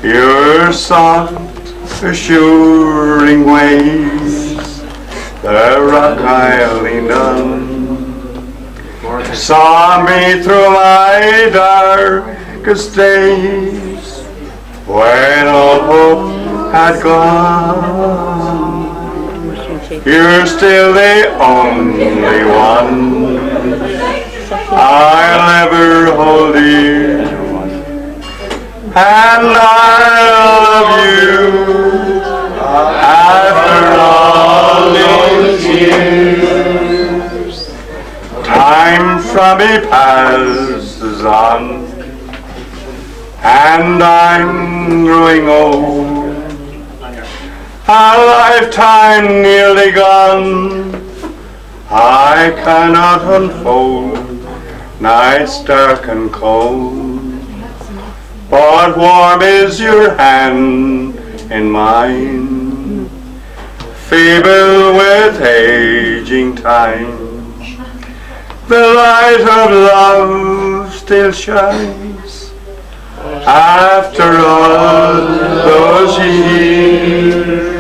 Your soft, assuring ways, the rock I leaned on, saw me through my darkest days, when all hope had gone. You're still the only one I'll ever hold dear, and I love you after all those years. Time from me passes on, and I'm growing old. A lifetime nearly gone, I cannot unfold nights dark and cold. But warm is your hand in mine, feeble with aging time. The light of love still shines after all those years.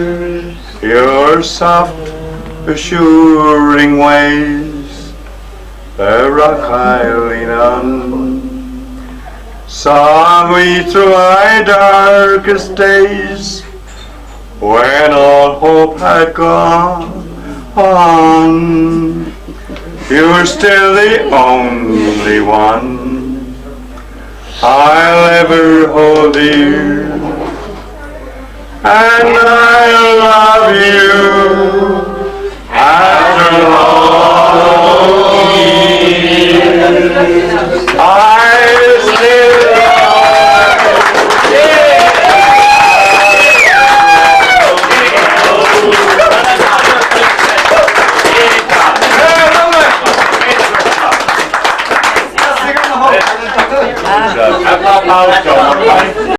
Your soft, assuring ways, the rock I lean on, saw me through my darkest days, when all hope had gone on. You're still the only one I'll ever hold dear, and I love you after all years. I still